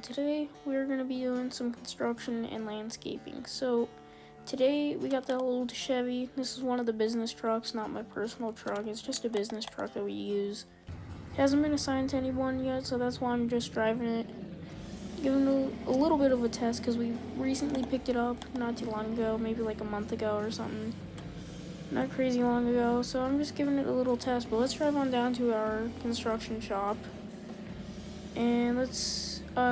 and today we're going to be doing some construction and landscaping. So today we got the old Chevy. This is one of the business trucks, not my personal truck. It's just a business truck that we use. It hasn't been assigned to anyone yet, so that's why I'm just driving it. Giving it a little bit of a test because we recently picked it up not too long ago, maybe like a month ago or something. Not crazy long ago, so I'm just giving it a little test. But let's drive on down to our construction shop and let's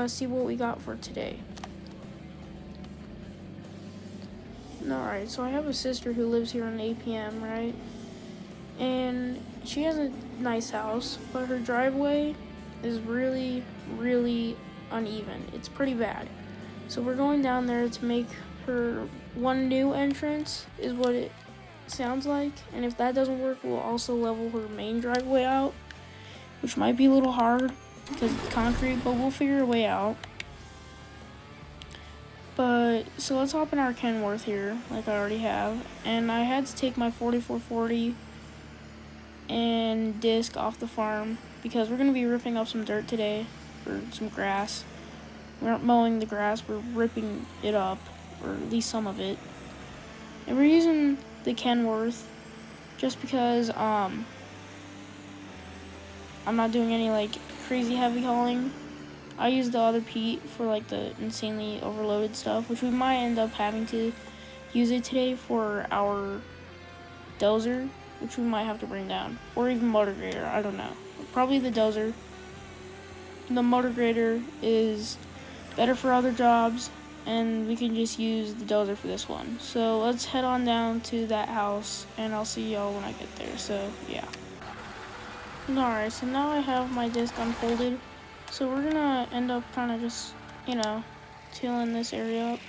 see what we got for today. Alright, so I have a sister who lives here in EP7, right? And she has a nice house, but her driveway is really, really uneven. It's pretty bad. So we're going down there to make her one new entrance, is what it sounds like. And if that doesn't work, we'll also level her main driveway out, which might be a little hard because it's concrete, but we'll figure a way out. But so let's hop in our Kenworth here, like I already have, and I had to take my 4440 and disc off the farm because we're going to be ripping up some dirt today, or some grass. We aren't mowing the grass, we're ripping it up, or at least some of it. And we're using the Kenworth just because I'm not doing any like crazy heavy hauling. I use the other Pete for like the insanely overloaded stuff, which we might end up having to use it today for our dozer, which we might have to bring down, or even motor grader, I don't know. Probably the dozer. The motor grader is better for other jobs, and we can just use the dozer for this one. So let's head on down to that house, and I'll see y'all when I get there, so yeah. Alright, so now I have my disc unfolded. So we're gonna end up kind of just, tilling this area up.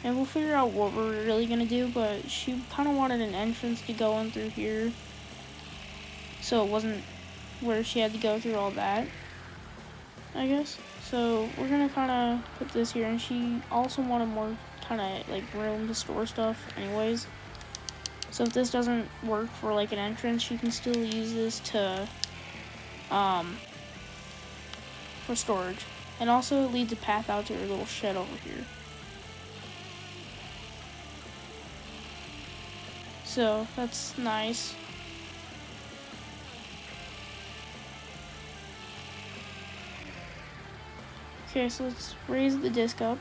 And we'll figure out what we're really gonna do, but she kind of wanted an entrance to go in through here. So it wasn't where she had to go through all that, I guess. So we're gonna kind of put this here, and she also wanted more kind of like room to store stuff anyways. So if this doesn't work for like an entrance, she can still use this to, for storage. And also it leads a path out to her little shed over here. So that's nice. Okay, so let's raise the disc up.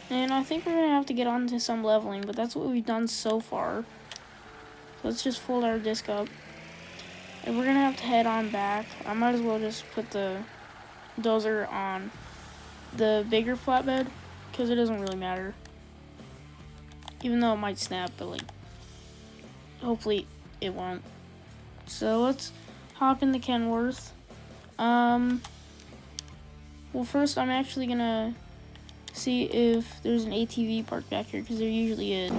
And I think we're gonna have to get onto some leveling, but that's what we've done so far. So let's just fold our disc up. And we're gonna have to head on back. I might as well just put the dozer on the bigger flatbed, because it doesn't really matter. Even though it might snap, but like, hopefully it won't. So let's hop in the Kenworth. Well, first I'm actually gonna see if there's an ATV parked back here, because there usually is.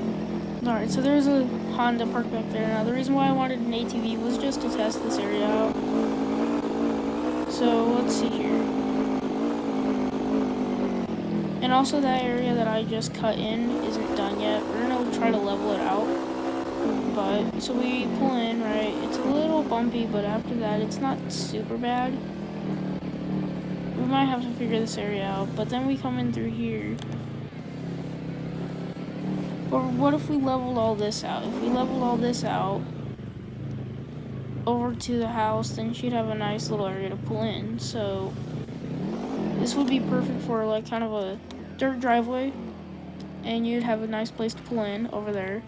Alright, so there's a Honda parked back there. Now the reason why I wanted an ATV was just to test this area out. So let's see here. And also that area that I just cut in isn't done yet. We're gonna try to level it out. But so we pull in, right? It's a little bumpy, but after that it's not super bad. We might have to figure this area out, but then we come in through here. But what if we leveled all this out? If we leveled all this out over to the house, then she'd have a nice little area to pull in. So this would be perfect for like kind of a dirt driveway, and you'd have a nice place to pull in over there.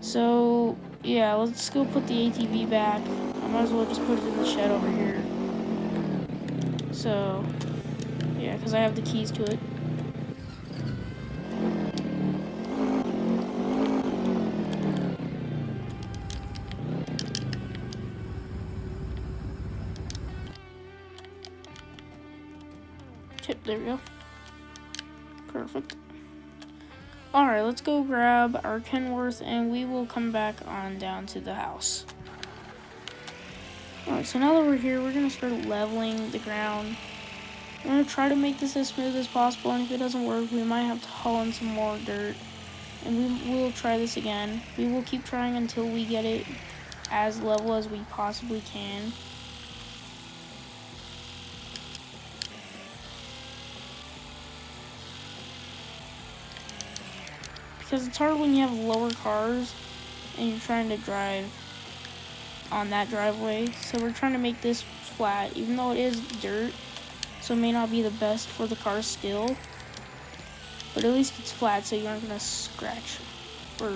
So yeah, let's go put the ATV back. I might as well just put it in the shed over here. So, yeah, because I have the keys to it. Yep, there we go. Perfect. Alright, let's go grab our Kenworth, and we will come back on down to the house. Alright, so now that we're here, we're going to start leveling the ground. We're going to try to make this as smooth as possible, and if it doesn't work, we might have to haul in some more dirt. and we will try this again. We will keep trying until we get it as level as we possibly can. Because it's hard when you have lower cars and you're trying to drive on that driveway. So we're trying to make this flat, even though it is dirt. So it may not be the best for the car still. But at least it's flat, so you aren't going to scratch or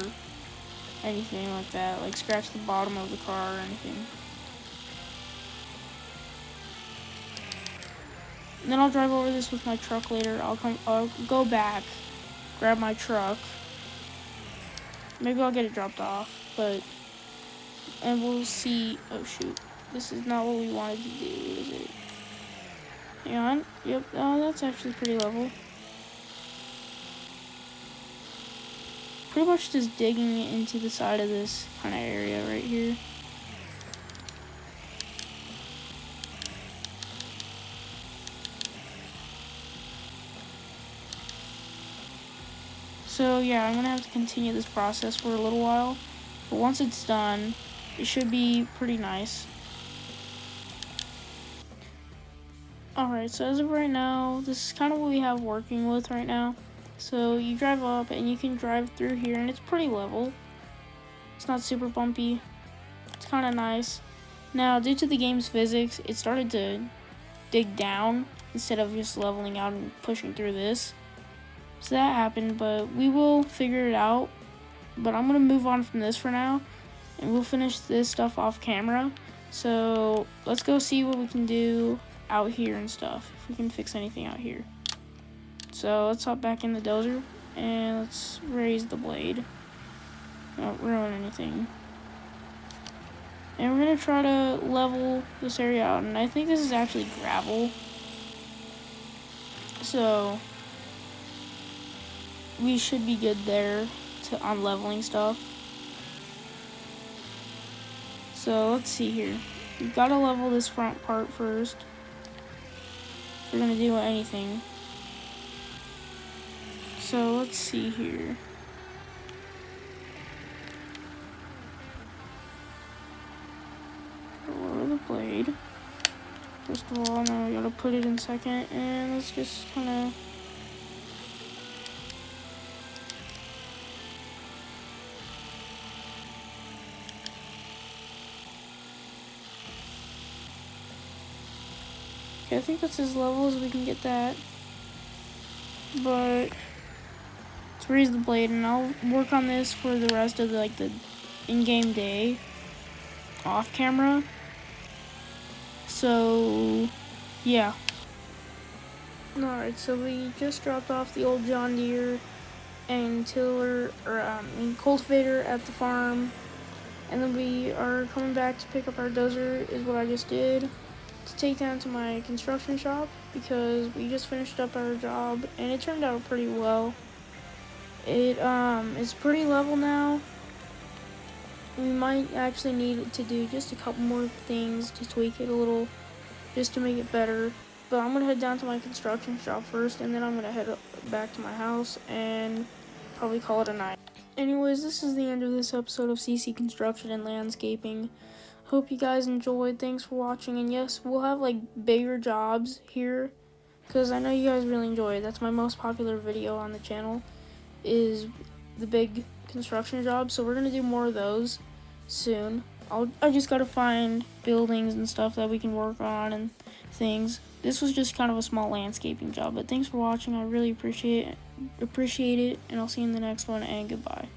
anything like that. Like scratch the bottom of the car or anything. And then I'll drive over this with my truck later. I'll go back, grab my truck. Maybe I'll get it dropped off, and we'll see. Oh shoot, this is not what we wanted to do, is it? Hang on. Yep. Oh, that's actually pretty level. Pretty much just digging into the side of this kind of area right here. So yeah, I'm gonna have to continue this process for a little while, but once it's done, it should be pretty nice. Alright, so as of right now, this is kind of what we have working with right now. So you drive up and you can drive through here and it's pretty level. It's not super bumpy. It's kind of nice. Now, due to the game's physics, it started to dig down instead of just leveling out and pushing through this. So that happened, but we will figure it out. But I'm going to move on from this for now, and we'll finish this stuff off camera. So let's go see what we can do out here and stuff, if we can fix anything out here. So let's hop back in the dozer, and let's raise the blade. Don't ruin anything. And we're going to try to level this area out, and I think this is actually gravel. So we should be good there on leveling stuff. So let's see here. We've got to level this front part first if we're going to do anything. So let's see here. Lower the blade. First of all, now we gotta put it in second, and let's just kind of I think that's as level as we can get that. But let's raise the blade, and I'll work on this for the rest of the in-game day off camera. So yeah. Alright, so we just dropped off the old John Deere and cultivator at the farm, and then we are coming back to pick up our dozer, is what I just did, to take down to my construction shop, because we just finished up our job and it turned out pretty well. It's pretty level now. We might actually need to do just a couple more things to tweak it a little, just to make it better. But I'm gonna head down to my construction shop first, and then I'm gonna head back to my house and probably call it a night. Anyways, this is the end of this episode of CC Construction and Landscaping. Hope you guys enjoyed. Thanks for watching, and yes, we'll have bigger jobs here, because I know you guys really enjoy it. That's my most popular video on the channel, is the big construction jobs, so we're gonna do more of those soon. I just gotta find buildings and stuff that we can work on and things. This was just kind of a small landscaping job, but thanks for watching. I really appreciate it, and I'll see you in the next one, and goodbye.